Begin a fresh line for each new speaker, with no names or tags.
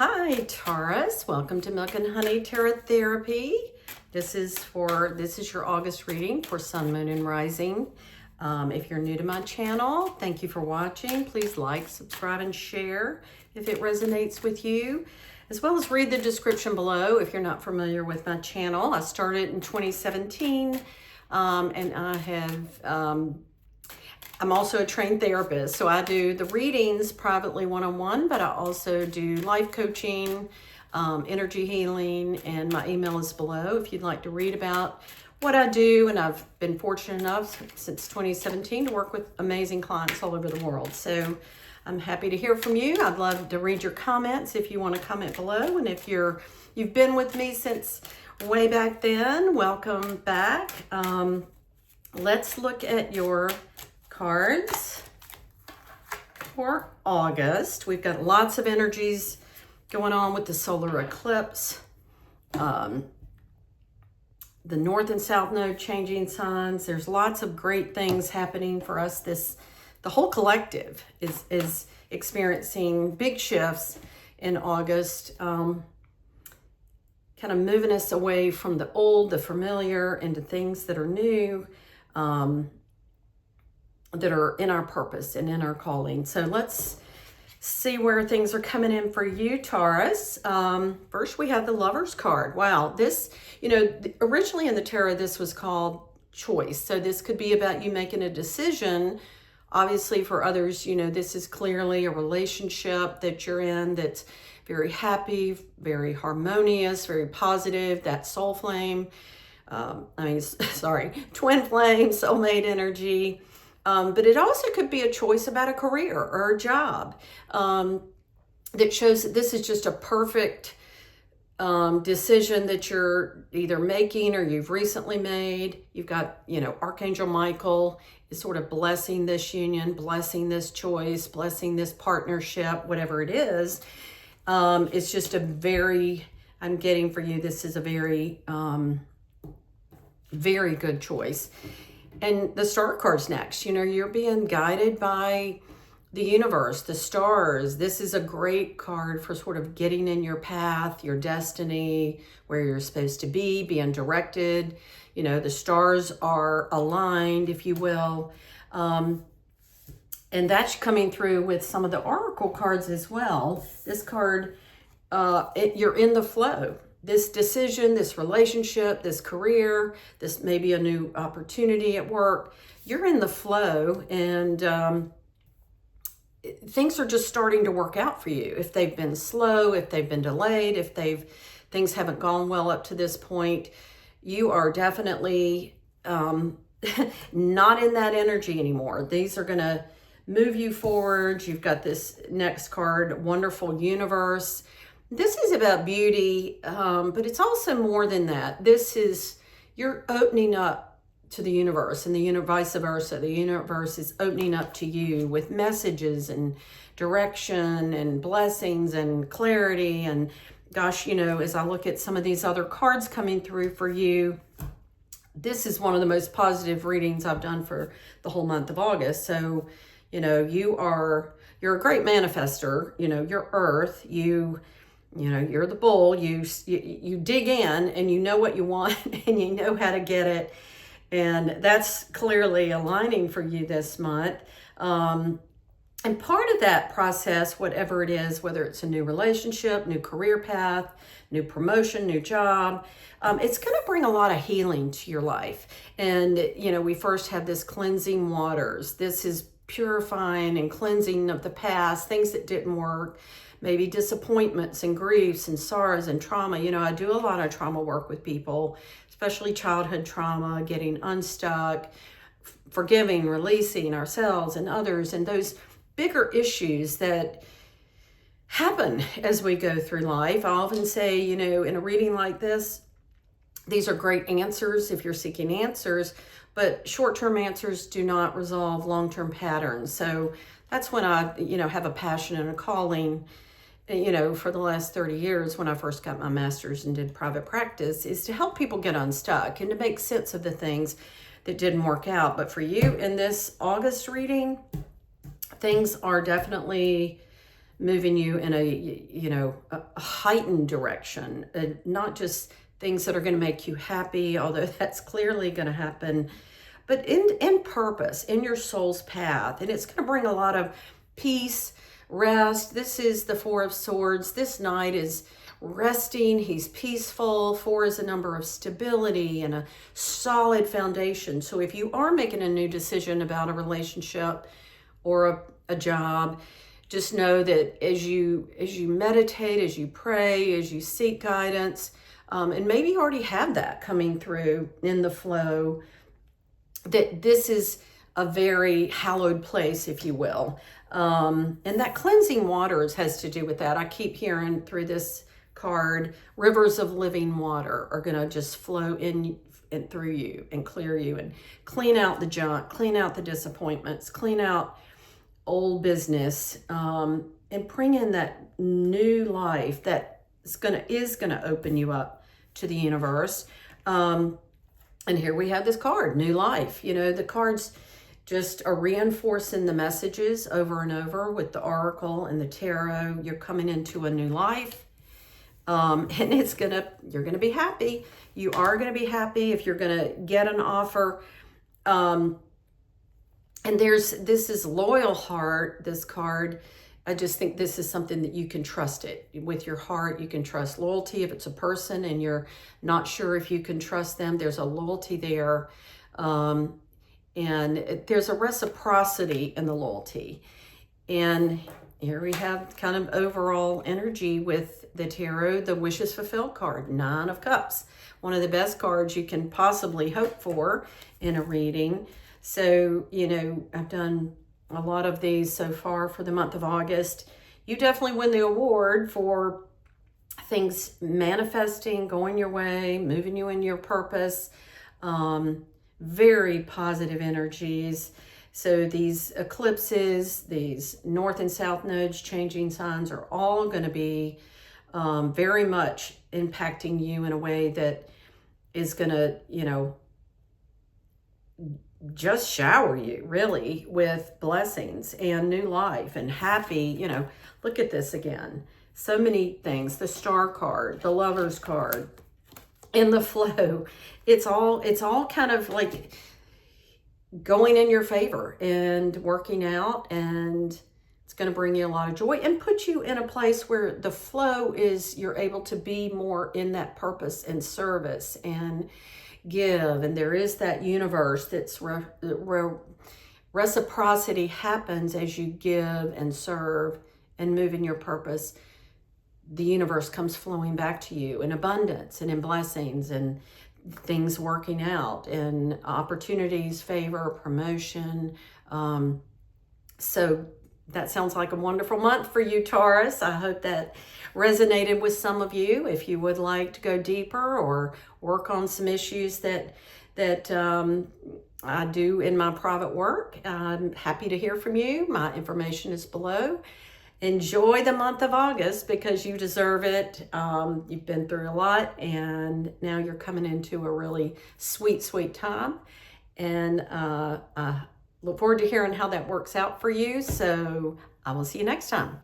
Hi, Taurus. Welcome to Milk and Honey Tarot Therapy. This is your August reading for Sun, Moon, and Rising. If you're new to my channel, thank you for watching. Please like, subscribe, and share if it resonates with you, as well as read the description below if you're not familiar with my channel. I started in 2017, and I have I'm also a trained therapist, so I do the readings privately one-on-one, but I also do life coaching, energy healing, and my email is below if you'd like to read about what I do. And I've been fortunate enough since 2017 to work with amazing clients all over the world. So I'm happy to hear from you. I'd love to read your comments if you want to comment below. And if you've been with me since way back then, welcome back. Let's look at your cards for August. We've got lots of energies going on with the solar eclipse, the north and south node changing signs. There's lots of great things happening for us. The whole collective is experiencing big shifts in August, kind of moving us away from the old, the familiar, into things that are new, that are in our purpose and in our calling. So let's see where things are coming in for you, Taurus. First, we have the Lover's card. Wow, this, originally in the tarot, this was called choice. So this could be about you making a decision. Obviously, for others, this is clearly a relationship that you're in that's very happy, very harmonious, very positive, that soul flame. Twin flame, soulmate energy. But it also could be a choice about a career or a job that shows that this is just a perfect decision that you're either making or you've recently made. You've got, Archangel Michael is sort of blessing this union, blessing this choice, blessing this partnership, whatever it is. It's just I'm getting for you, this is a very, very good choice. And the star card's next. You're being guided by the universe, the stars. This is a great card for sort of getting in your path, your destiny, where you're supposed to be, being directed. The stars are aligned, if you will. And that's coming through with some of the oracle cards as well. This card, you're in the flow. This decision, this relationship, this career, this may be a new opportunity at work, you're in the flow, and things are just starting to work out for you. If they've been slow, if they've been delayed, if things haven't gone well up to this point, you are definitely not in that energy anymore. These are going to move you forward. You've got this next card, Wonderful Universe. This is about beauty, but it's also more than that. You're opening up to the universe, and vice versa. The universe is opening up to you with messages and direction and blessings and clarity. And gosh, as I look at some of these other cards coming through for you, this is one of the most positive readings I've done for the whole month of August. So, you're a great manifester. You're Earth. You're the bull. You dig in and you know what you want and you know how to get it. And that's clearly aligning for you this month. And part of that process, whatever it is, whether it's a new relationship, new career path, new promotion, new job, it's going to bring a lot of healing to your life. And, we first have this cleansing waters. This is purifying and cleansing of the past, things that didn't work. Maybe disappointments and griefs and sorrows and trauma. I do a lot of trauma work with people, especially childhood trauma, getting unstuck, forgiving, releasing ourselves and others, and those bigger issues that happen as we go through life. I often say, in a reading like this, these are great answers if you're seeking answers, but short-term answers do not resolve long-term patterns. So that's when I, have a passion and a calling, for the last 30 years when I first got my master's and did private practice, is to help people get unstuck and to make sense of the things that didn't work out. But for you in this August reading, things are definitely moving you in a heightened direction, not just things that are going to make you happy, although that's clearly going to happen, but in purpose, in your soul's path. And it's going to bring a lot of peace, rest. This is the Four of Swords. This knight is resting. He's peaceful. 4 is a number of stability and a solid foundation. So if you are making a new decision about a relationship or a job, just know that as you meditate, as you pray, as you seek guidance, and maybe you already have that coming through in the flow, that this is a very hallowed place, if you will. And that cleansing waters has to do with that. I keep hearing through this card, rivers of living water are going to just flow in and through you and clear you and clean out the junk, clean out the disappointments, clean out old business, and bring in that new life that is gonna open you up to the universe. And here we have this card, new life. The cards just are reinforcing the messages over and over with the oracle and the tarot. You're coming into a new life. And you're gonna be happy. You are gonna be happy if you're gonna get an offer. And this is loyal heart, this card. I just think this is something that you can trust it with your heart. You can trust loyalty. If it's a person and you're not sure if you can trust them, there's a loyalty there. And there's a reciprocity in the loyalty. And here we have kind of overall energy with the tarot, the wishes fulfilled card, 9 of Cups. One of the best cards you can possibly hope for in a reading. So, I've done a lot of these so far for the month of August. You definitely win the award for things manifesting, going your way, moving you in your purpose. Very positive energies. So these eclipses, these north and south nodes, changing signs are all going to be very much impacting you in a way that is going to, just shower you really with blessings and new life and happy. Look at this again. So many things, the Star card, the Lovers card, in the flow. It's all kind of like going in your favor and working out, and it's going to bring you a lot of joy and put you in a place where the flow is, you're able to be more in that purpose and service and give. And there is that universe that's where reciprocity happens as you give and serve and move in your purpose. The universe comes flowing back to you in abundance and in blessings and things working out and opportunities, favor, promotion. So that sounds like a wonderful month for you, Taurus. I hope that resonated with some of you. If you would like to go deeper or work on some issues that I do in my private work, I'm happy to hear from you. My information is below. Enjoy the month of August because you deserve it. You've been through a lot, and now you're coming into a really sweet, sweet time. And I look forward to hearing how that works out for you. So I will see you next time.